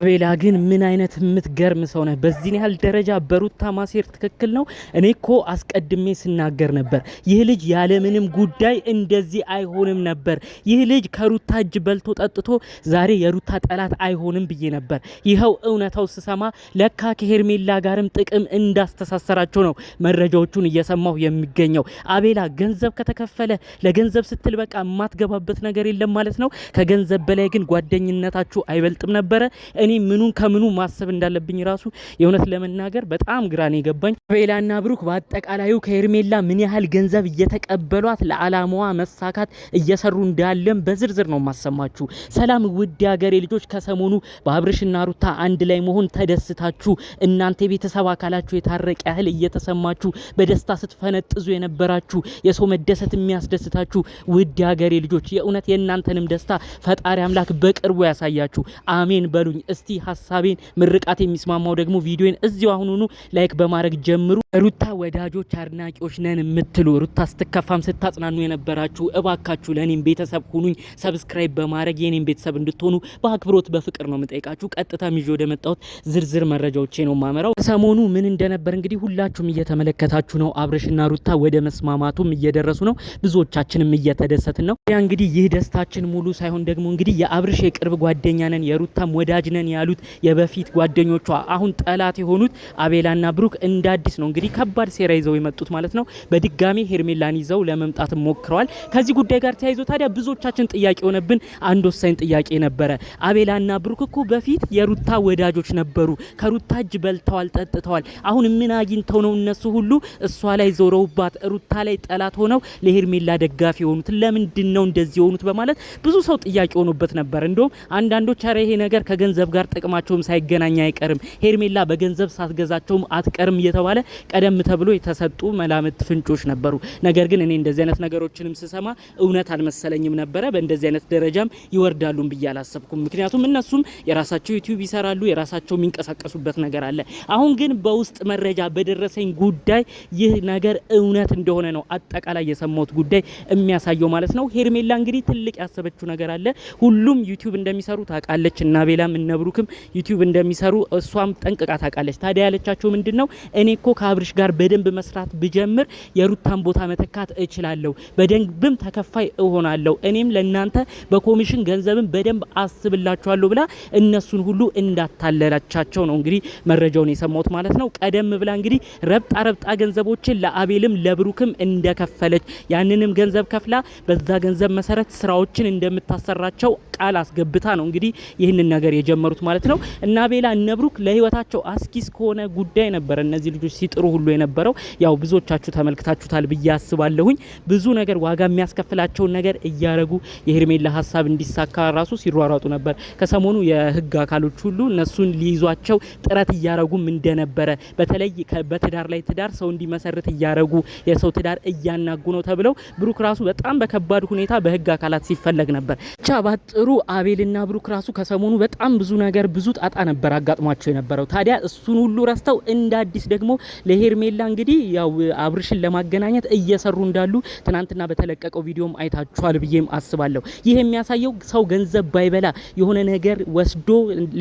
አቤላ ግን ምን አይነት የምትገርም ሰው ነህ! በዚህ ያህል ደረጃ በሩታ ማሴር ትክክል ነው? እኔ እኮ አስቀድሜ ስናገር ነበር፣ ይህ ልጅ ያለምንም ጉዳይ እንደዚህ አይሆንም ነበር። ይህ ልጅ ከሩታ እጅ በልቶ ጠጥቶ ዛሬ የሩታ ጠላት አይሆንም ብዬ ነበር። ይኸው እውነታው ስሰማ ለካ ከሄርሜላ ጋርም ጥቅም እንዳስተሳሰራቸው ነው መረጃዎቹን እየሰማሁ የሚገኘው። አቤላ ገንዘብ ከተከፈለ ለገንዘብ ስትል በቃ የማትገባበት ነገር የለም ማለት ነው። ከገንዘብ በላይ ግን ጓደኝነታችሁ አይበልጥም ነበረ? እኔ ምኑን ከምኑ ማሰብ እንዳለብኝ ራሱ የእውነት ለመናገር በጣም ግራኔ ገባኝ። አቤላና ብሩክ በአጠቃላዩ ከሄርሜላ ምን ያህል ገንዘብ እየተቀበሏት ለዓላማዋ መሳካት እየሰሩ እንዳለም በዝርዝር ነው ማሰማችሁ። ሰላም ውድ ሀገሬ ልጆች፣ ከሰሞኑ በአብርሽና ሩታ አንድ ላይ መሆን ተደስታችሁ እናንተ የቤተሰብ አካላችሁ የታረቀ ያህል እየተሰማችሁ በደስታ ስትፈነጥዙ የነበራችሁ የሰው መደሰት የሚያስደስታችሁ ውድ ሀገሬ ልጆች፣ የእውነት የእናንተንም ደስታ ፈጣሪ አምላክ በቅርቡ ያሳያችሁ። አሜን በሉኝ። እስቲ ሐሳቤን ምርቃት የሚስማማው ደግሞ ቪዲዮን እዚሁ አሁኑኑ ላይክ በማድረግ ጀምሩ። ሩታ ወዳጆች አድናቂዎች ነን የምትሉ ሩታ ስትከፋም ስታጽናኑ የነበራችሁ እባካችሁ ለኔም ቤተሰብ ሁኑኝ። ሰብስክራይብ በማድረግ የኔም ቤተሰብ እንድትሆኑ በአክብሮት በፍቅር ነው የምጠይቃችሁ። ቀጥታ ይዤ ወደ መጣሁት ዝርዝር መረጃዎቼ ነው ማመራው። ሰሞኑ ምን እንደነበር እንግዲህ ሁላችሁም እየተመለከታችሁ ነው። አብርሽና ሩታ ወደ መስማማቱም እየደረሱ ነው። ብዙዎቻችንም እየተደሰትን ነው። ያ እንግዲህ ይህ ደስታችን ሙሉ ሳይሆን ደግሞ እንግዲህ የአብርሽ የቅርብ ጓደኛ ነን የሩታም ወዳጅ ነን ያሉት የበፊት ጓደኞቿ አሁን ጠላት የሆኑት አቤላና ብሩክ እንደ አዲስ ነው እንግዲህ ከባድ ሴራ ይዘው የመጡት ማለት ነው። በድጋሚ ሄርሜላን ይዘው ለመምጣት ሞክረዋል። ከዚህ ጉዳይ ጋር ተያይዞ ታዲያ ብዙዎቻችን ጥያቄ ሆነብን። አንድ ወሳኝ ጥያቄ ነበረ። አቤላና ብሩክ እኮ በፊት የሩታ ወዳጆች ነበሩ። ከሩታ እጅ በልተዋል፣ ጠጥተዋል። አሁን ምን አግኝተው ነው እነሱ ሁሉ እሷ ላይ ዞረውባት ሩታ ላይ ጠላት ሆነው ለሄርሜላ ደጋፊ የሆኑት? ለምንድን ነው እንደዚህ የሆኑት በማለት ብዙ ሰው ጥያቄ ሆኖበት ነበር። እንደውም አንዳንዶች አረ ይሄ ነገር ከገንዘብ ጋር ጥቅማቸውም ሳይገናኝ አይቀርም፣ ሄርሜላ በገንዘብ ሳትገዛቸውም አትቀርም እየተባለ ቀደም ተብሎ የተሰጡ መላምት ፍንጮች ነበሩ። ነገር ግን እኔ እንደዚህ አይነት ነገሮችንም ስሰማ እውነት አልመሰለኝም ነበረ። በእንደዚህ አይነት ደረጃም ይወርዳሉም ብዬ አላሰብኩም። ምክንያቱም እነሱም የራሳቸው ዩቲዩብ ይሰራሉ፣ የራሳቸው የሚንቀሳቀሱበት ነገር አለ። አሁን ግን በውስጥ መረጃ በደረሰኝ ጉዳይ ይህ ነገር እውነት እንደሆነ ነው አጠቃላይ የሰማሁት ጉዳይ የሚያሳየው ማለት ነው። ሄርሜላ እንግዲህ ትልቅ ያሰበችው ነገር አለ። ሁሉም ዩቲዩብ እንደሚሰሩ ታውቃለች እና ቤላም እነ ብሩክም ዩቲዩብ እንደሚሰሩ እሷም ጠንቅቃ ታውቃለች። ታዲያ ያለቻቸው ምንድነው? እኔ እኮ ከአብርሽ ጋር በደንብ መስራት ብጀምር የሩታን ቦታ መተካት እችላለሁ፣ በደንብም ተከፋይ እሆናለሁ፣ እኔም ለናንተ በኮሚሽን ገንዘብን በደንብ አስብላችኋለሁ ብላ እነሱን ሁሉ እንዳታለላቻቸው ነው እንግዲህ መረጃውን የሰማሁት ማለት ነው። ቀደም ብላ እንግዲህ ረብጣ ገንዘቦችን ለአቤልም ለብሩክም እንደከፈለች ያንንም ገንዘብ ከፍላ በዛ ገንዘብ መሰረት ስራዎችን እንደምታሰራቸው ቃል አስገብታ ነው እንግዲህ ይህንን ነገር የጀመሩት ማለት ነው። እና አቤላ እነ ብሩክ ለህይወታቸው አስኪስ ከሆነ ጉዳይ ነበር እነዚህ ልጆች ሲጥሩ ሁሉ የነበረው። ያው ብዙዎቻችሁ ተመልክታችሁታል ብዬ አስባለሁኝ። ብዙ ነገር ዋጋ የሚያስከፍላቸውን ነገር እያረጉ የሄርሜላ ሀሳብ እንዲሳካ ራሱ ሲሯሯጡ ነበር። ከሰሞኑ የህግ አካሎች ሁሉ እነሱን ሊይዟቸው ጥረት እያረጉም እንደነበረ፣ በተለይ በትዳር ላይ ትዳር ሰው እንዲመሰርት እያረጉ የሰው ትዳር እያናጉ ነው ተብለው ብሩክ ራሱ በጣም በከባድ ሁኔታ በህግ አካላት ሲፈለግ ነበር። ብቻ ባጥሩ አቤልና ብሩክ ራሱ ከሰሞኑ በጣም ብዙ ነገር ብዙ ጣጣ ነበር አጋጥሟቸው የነበረው። ታዲያ እሱን ሁሉ ረስተው እንደ አዲስ ደግሞ ለሄርሜላ እንግዲህ ያው አብርሽን ለማገናኘት እየሰሩ እንዳሉ ትናንትና በተለቀቀው ቪዲዮም አይታችኋል ብዬም አስባለሁ። ይህ የሚያሳየው ሰው ገንዘብ ባይበላ የሆነ ነገር ወስዶ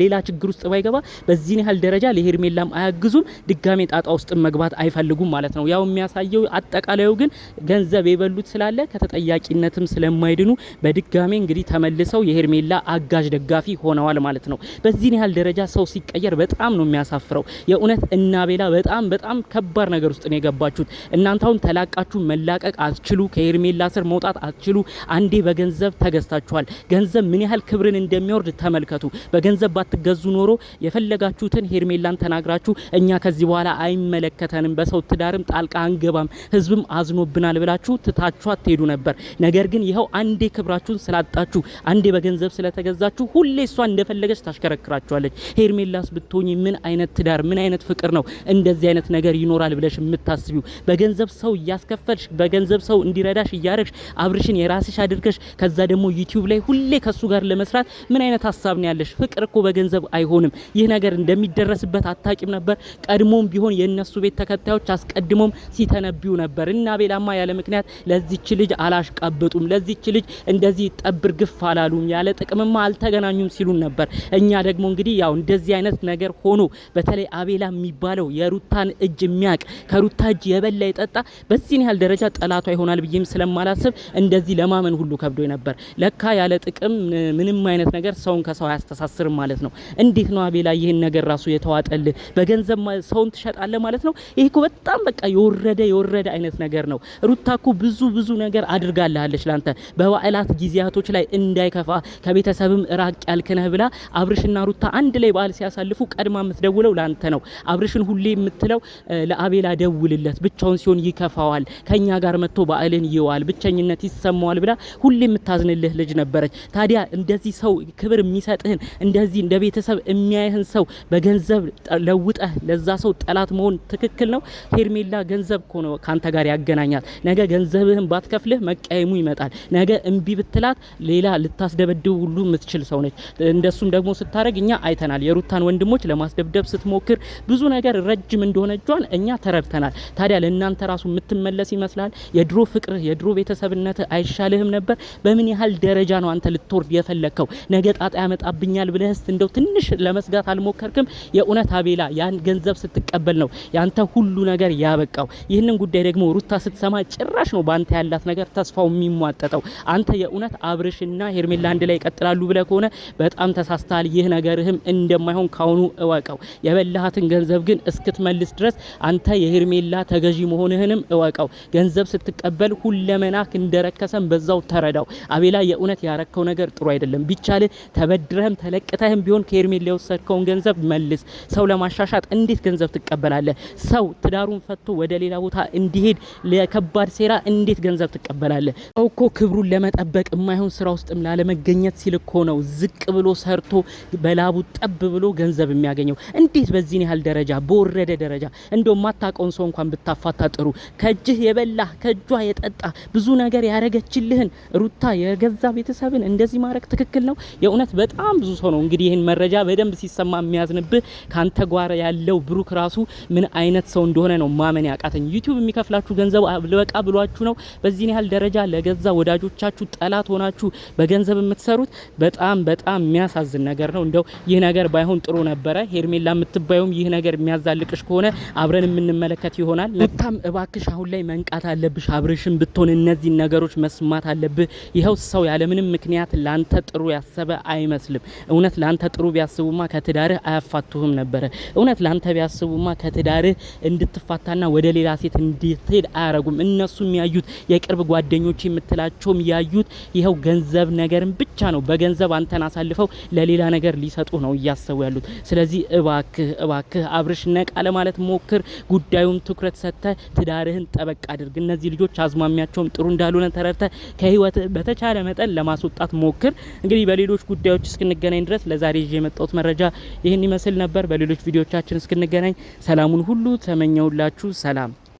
ሌላ ችግር ውስጥ ባይገባ በዚህ ያህል ደረጃ ለሄርሜላም አያግዙም፣ ድጋሜ ጣጣ ውስጥ መግባት አይፈልጉም ማለት ነው። ያው የሚያሳየው አጠቃላዩ ግን ገንዘብ የበሉት ስላለ ከተጠያቂነትም ስለማይድኑ በድጋሜ እንግዲህ ተመልሰው የሄርሜላ አጋዥ ደጋፊ ሆነዋል ማለት ነው። በዚህ ያህል ደረጃ ሰው ሲቀየር በጣም ነው የሚያሳፍረው። የእውነት እና ቤላ በጣም ከባድ ነገር ውስጥ ነው የገባችሁት። እናንተ አሁን ተላቃችሁ መላቀቅ አትችሉ፣ ከሄርሜላ ስር መውጣት አትችሉ። አንዴ በገንዘብ ተገዝታችኋል። ገንዘብ ምን ያህል ክብርን እንደሚወርድ ተመልከቱ። በገንዘብ ባትገዙ ኖሮ የፈለጋችሁትን ሄርሜላን ተናግራችሁ እኛ ከዚህ በኋላ አይመለከተንም፣ በሰው ትዳርም ጣልቃ አንገባም፣ ህዝብም አዝኖብናል ብላችሁ ትታችሁ አትሄዱ ነበር። ነገር ግን ይኸው አንዴ ክብራችሁን ስላጣችሁ፣ አንዴ በገንዘብ ስለተገዛችሁ ሁሌ እሷ እንደፈለገች ታሽከረክራችኋለች። ሄርሜላስ ብትሆኚ ምን አይነት ትዳር ምን አይነት ፍቅር ነው እንደዚህ አይነት ነገር ይኖራል ብለሽ የምታስቢው? በገንዘብ ሰው እያስከፈልሽ በገንዘብ ሰው እንዲረዳሽ እያረግሽ አብርሽን የራስሽ አድርገሽ ከዛ ደግሞ ዩቲዩብ ላይ ሁሌ ከሱ ጋር ለመስራት ምን አይነት ሀሳብ ነው ያለሽ? ፍቅር እኮ በገንዘብ አይሆንም። ይህ ነገር እንደሚደረስበት አታቂም ነበር? ቀድሞም ቢሆን የነሱ ቤት ተከታዮች አስቀድሞም ሲተነብዩ ነበር። እና ቤላማ ያለ ምክንያት ለዚች ልጅ አላሽቃበጡም፣ ለዚች ልጅ እንደዚህ ጠብር ግፍ አላሉም፣ ያለ ጥቅምማ አልተገናኙም ሲሉን ነበር። እኛ እኛ ደግሞ እንግዲህ ያው እንደዚህ አይነት ነገር ሆኖ በተለይ አቤላ የሚባለው የሩታን እጅ የሚያቅ ከሩታ እጅ የበላ የጠጣ በዚህን ያህል ደረጃ ጠላቷ ይሆናል ብዬም ስለማላስብ እንደዚህ ለማመን ሁሉ ከብዶ ነበር። ለካ ያለ ጥቅም ምንም አይነት ነገር ሰውን ከሰው አያስተሳስርም ማለት ነው። እንዴት ነው አቤላ ይሄን ነገር ራሱ የተዋጠልህ? በገንዘብ ሰውን ትሸጣለህ ማለት ነው። ይሄ እኮ በጣም በቃ የወረደ አይነት ነገር ነው። ሩታ እኮ ብዙ ነገር አድርጋለች ላንተ በበዓላት ጊዜያቶች ላይ እንዳይከፋ ከቤተሰብም ራቅ ያልከነህ ብላ አብርሽና ሩታ አንድ ላይ በዓል ሲያሳልፉ ቀድማ የምትደውለው ላንተ ነው። አብርሽን ሁሌ የምትለው ለአቤላ ደውልለት ብቻውን ሲሆን ይከፋዋል፣ ከኛ ጋር መጥቶ በዓልን ይዋል፣ ብቸኝነት ይሰማዋል ብላ ሁሌ የምታዝንልህ ልጅ ነበረች። ታዲያ እንደዚህ ሰው ክብር የሚሰጥህን እንደዚህ እንደ ቤተሰብ የሚያይህን ሰው በገንዘብ ለውጠህ ለዛ ሰው ጠላት መሆን ትክክል ነው? ሄርሜላ ገንዘብ እኮ ነው ካንተ ጋር ያገናኛል። ነገ ገንዘብህን ባትከፍልህ መቀየሙ ይመጣል። ነገ እምቢ ብትላት ሌላ ልታስደበድብ ሁሉ የምትችል ሰው ነች። እንደሱም ደግሞ ስታረግ እኛ አይተናል። የሩታን ወንድሞች ለማስደብደብ ስትሞክር ብዙ ነገር ረጅም እንደሆነ እጇን እኛ ተረድተናል። ታዲያ ለእናንተ ራሱ የምትመለስ ይመስላል? የድሮ ፍቅር የድሮ ቤተሰብነት አይሻልህም ነበር? በምን ያህል ደረጃ ነው አንተ ልትወርድ የፈለከው? ነገ ጣጣ ያመጣብኛል ብለህስ እንደው ትንሽ ለመስጋት አልሞከርክም? የእውነት አቤላ ያን ገንዘብ ስትቀበል ነው ያንተ ሁሉ ነገር ያበቃው። ይህንን ጉዳይ ደግሞ ሩታ ስትሰማ ጭራሽ ነው ባንተ ያላት ነገር ተስፋው የሚሟጠጠው። አንተ የእውነት አብርሽና ሄርሜላ አንድ ላይ ይቀጥላሉ ብለህ ከሆነ በጣም ተሳስተሃል። ይህ ነገርህም እንደማይሆን ካሁኑ እወቀው። የበላሃትን ገንዘብ ግን እስክትመልስ ድረስ አንተ የሄርሜላ ተገዢ መሆንህንም እወቀው። ገንዘብ ስትቀበል ሁለመናክ እንደረከሰም በዛው ተረዳው። አቤላ የእውነት ያረከው ነገር ጥሩ አይደለም። ቢቻልህ ተበድረህም ተለቅተህም ቢሆን ከሄርሜላ የወሰድከውን ገንዘብ መልስ። ሰው ለማሻሻጥ እንዴት ገንዘብ ትቀበላለህ? ሰው ትዳሩን ፈቶ ወደ ሌላ ቦታ እንዲሄድ ለከባድ ሴራ እንዴት ገንዘብ ትቀበላለህ? እኮ ክብሩን ለመጠበቅ የማይሆን ስራ ውስጥም ላለመገኘት ሲል እኮ ነው ዝቅ ብሎ ሰርቶ በላቡ ጠብ ብሎ ገንዘብ የሚያገኘው። እንዴት በዚህን ያህል ደረጃ በወረደ ደረጃ እንደው ማታቀውን ሰው እንኳን ብታፋታ ጥሩ። ከእጅህ የበላ ከእጇ የጠጣ ብዙ ነገር ያረገችልህን ሩታ የገዛ ቤተሰብን እንደዚህ ማድረግ ትክክል ነው? የእውነት በጣም ብዙ ሰው ነው እንግዲህ ይህን መረጃ በደንብ ሲሰማ የሚያዝንብህ። ካንተ ጓር ያለው ብሩክ ራሱ ምን አይነት ሰው እንደሆነ ነው ማመን ያቃተኝ። ዩቲዩብ የሚከፍላችሁ ገንዘብ ልበቃ ብሏችሁ ነው በዚህን ያህል ደረጃ ለገዛ ወዳጆቻችሁ ጠላት ሆናችሁ በገንዘብ የምትሰሩት? በጣም የሚያሳዝን ነገር ነው። እንደው ይህ ነገር ባይሆን ጥሩ ነበረ። ሄርሜላ የምትባዩም ይህ ነገር የሚያዛልቅሽ ከሆነ አብረን የምንመለከት ይሆናል። ለታም እባክሽ አሁን ላይ መንቃት አለብሽ። አብርሽም ብትሆን እነዚህ ነገሮች መስማት አለብህ። ይኸው ሰው ያለምንም ምክንያት ላንተ ጥሩ ያሰበ አይመስልም። እውነት ላንተ ጥሩ ቢያስቡማ ከትዳርህ አያፋቱህም ነበረ። እውነት ላንተ ቢያስቡማ ከትዳርህ እንድትፋታና ወደ ሌላ ሴት እንድትሄድ አያረጉም። እነሱ የሚያዩት የቅርብ ጓደኞች የምትላቸውም ያዩት ይኸው ገንዘብ ነገርን ብቻ ነው። በገንዘብ አንተን አሳልፈው ለሌላ ነገር ሊሰጡ ነው እያሰቡ ያሉት። ስለዚህ እባክህ አብርሽ ነቃ ለማለት ሞክር። ጉዳዩን ትኩረት ሰጥተህ ትዳርህን ጠበቅ አድርግ። እነዚህ ልጆች አዝማሚያቸውም ጥሩ እንዳልሆነ ተረድተህ ከህይወት በተቻለ መጠን ለማስወጣት ሞክር። እንግዲህ በሌሎች ጉዳዮች እስክንገናኝ ድረስ ለዛሬ ይዤ የመጣሁት መረጃ ይህን ይመስል ነበር። በሌሎች ቪዲዮቻችን እስክንገናኝ ሰላሙን ሁሉ ተመኘውላችሁ። ሰላም